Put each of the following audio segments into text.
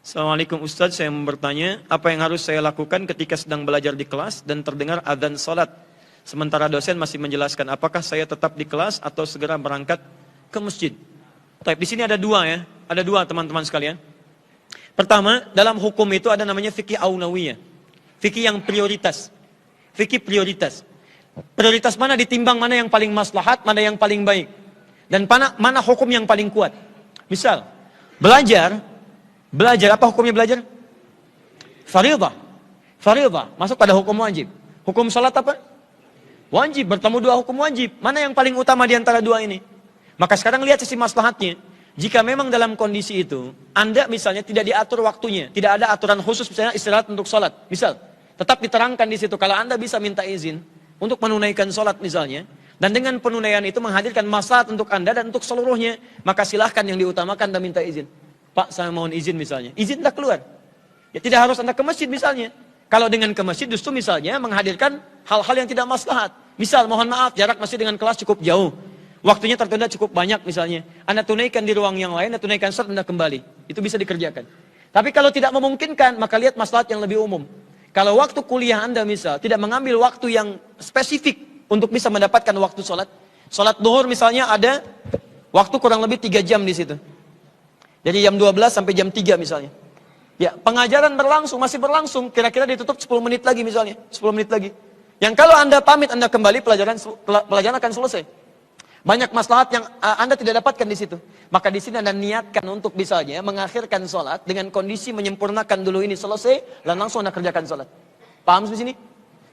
Assalamualaikum Ustadz, saya mau bertanya, apa yang harus saya lakukan ketika sedang belajar di kelas dan terdengar adzan salat? Sementara dosen masih menjelaskan, apakah saya tetap di kelas atau segera berangkat ke masjid? Tapi di sini ada dua ya, ada dua teman-teman sekalian. Pertama, dalam hukum itu ada namanya fikih aulawiyah, fikih yang prioritas, fikih prioritas. Prioritas mana ditimbang mana yang paling maslahat, mana yang paling baik, dan mana hukum yang paling kuat. Misal, Belajar, apa hukumnya belajar? Faridah. Faridah, masuk pada hukum wajib. Hukum salat apa? Wajib, bertemu dua hukum wajib. Mana yang paling utama di antara dua ini? Maka sekarang lihat sisi maslahatnya. Jika memang dalam kondisi itu, Anda misalnya tidak diatur waktunya, tidak ada aturan khusus misalnya istirahat untuk salat. Misal, tetap diterangkan di situ, kalau Anda bisa minta izin untuk menunaikan salat misalnya, dan dengan penunaian itu menghadirkan maslahat untuk Anda dan untuk seluruhnya, maka silahkan yang diutamakan Anda minta izin. Pak, saya mohon izin misalnya. Izin tak keluar. Ya tidak harus Anda ke masjid misalnya. Kalau dengan ke masjid justru misalnya menghadirkan hal-hal yang tidak maslahat. Misal, mohon maaf, jarak masjid dengan kelas cukup jauh. Waktunya tertunda cukup banyak misalnya. Anda tunaikan di ruang yang lain, Anda tunaikan salat, Anda kembali. Itu bisa dikerjakan. Tapi kalau tidak memungkinkan, maka lihat maslahat yang lebih umum. Kalau waktu kuliah Anda misal, tidak mengambil waktu yang spesifik untuk bisa mendapatkan waktu sholat. Sholat duhur misalnya ada waktu kurang lebih 3 jam di situ. Jadi jam 12 sampai jam 3 misalnya. Ya, pengajaran berlangsung, masih berlangsung. Kira-kira ditutup 10 menit lagi misalnya. 10 menit lagi. Yang kalau Anda pamit, Anda kembali, pelajaran akan selesai. Banyak maslahat yang Anda tidak dapatkan di situ. Maka di sini Anda niatkan untuk misalnya mengakhirkan sholat dengan kondisi menyempurnakan dulu ini selesai, dan langsung Anda kerjakan sholat. Paham di sini?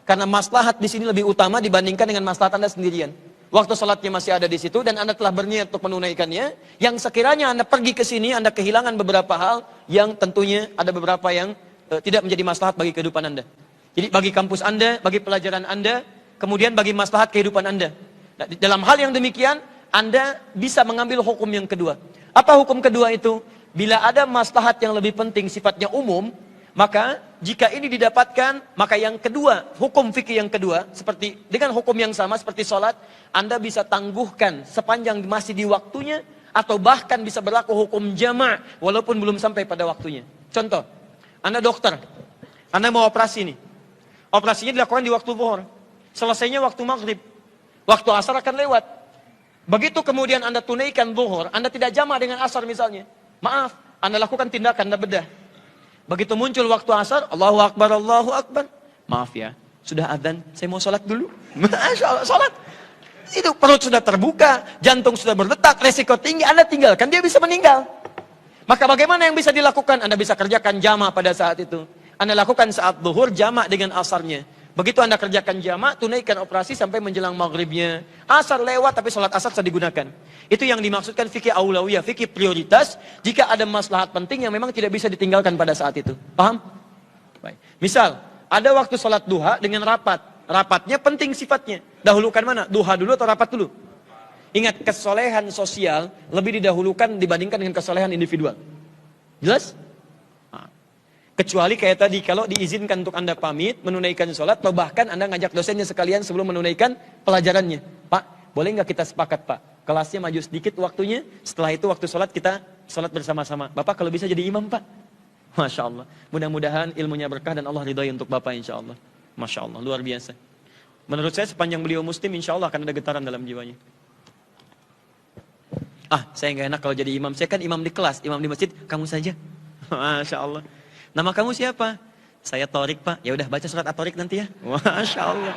Karena maslahat di sini lebih utama dibandingkan dengan maslahat Anda sendirian. Waktu salatnya masih ada di situ dan Anda telah berniat untuk menunaikannya. Yang sekiranya Anda pergi ke sini, Anda kehilangan beberapa hal yang tentunya ada beberapa yang tidak menjadi maslahat bagi kehidupan Anda. Jadi bagi kampus Anda, bagi pelajaran Anda, kemudian bagi maslahat kehidupan Anda. Nah, dalam hal yang demikian, Anda bisa mengambil hukum yang kedua. Apa hukum kedua itu? Bila ada maslahat yang lebih penting sifatnya umum, maka jika ini didapatkan, maka yang kedua, hukum fikih yang kedua, seperti dengan hukum yang sama seperti sholat, Anda bisa tangguhkan sepanjang masih di waktunya, atau bahkan bisa berlaku hukum jama' walaupun belum sampai pada waktunya. Contoh, Anda dokter, Anda mau operasi nih. Operasinya dilakukan di waktu zuhur, selesainya waktu maghrib, waktu asar akan lewat. Begitu kemudian Anda tunaikan zuhur, Anda tidak jama' dengan asar misalnya. Maaf, Anda lakukan tindakan, Anda bedah. Begitu muncul waktu asar, Allahu Akbar, Allahu Akbar. Maaf ya, sudah adzan, saya mau sholat dulu. Masya Allah, sholat. Itu perut sudah terbuka, jantung sudah berdetak, resiko tinggi, Anda tinggalkan, dia bisa meninggal. Maka bagaimana yang bisa dilakukan? Anda bisa kerjakan jama' pada saat itu. Anda lakukan saat zuhur, jama' dengan asarnya. Begitu Anda kerjakan jama', tunaikan operasi sampai menjelang maghribnya. Asar lewat, tapi sholat asar bisa digunakan. Itu yang dimaksudkan fikih aulawiyah, fikih prioritas. Jika ada maslahat penting yang memang tidak bisa ditinggalkan pada saat itu. Paham? Baik. Misal, ada waktu sholat duha dengan rapat. Rapatnya penting sifatnya. Dahulukan mana? Duha dulu atau rapat dulu? Ingat, kesolehan sosial lebih didahulukan dibandingkan dengan kesolehan individual. Jelas? Kecuali kayak tadi, kalau diizinkan untuk Anda pamit, menunaikan sholat, atau bahkan Anda ngajak dosennya sekalian sebelum menunaikan pelajarannya. Pak, boleh nggak kita sepakat Pak? Kelasnya maju sedikit waktunya, setelah itu waktu sholat kita sholat bersama-sama. Bapak kalau bisa jadi imam Pak. Masya Allah. Mudah-mudahan ilmunya berkah dan Allah ridhai untuk Bapak insya Allah. Masya Allah, luar biasa. Menurut saya sepanjang beliau muslim, insya Allah akan ada getaran dalam jiwanya. Saya nggak enak kalau jadi imam. Saya kan imam di kelas, imam di masjid, kamu saja. Masya Allah. Nama kamu siapa? Saya Torik Pak. Ya udah baca surat At-Torik nanti ya. Masya Allah.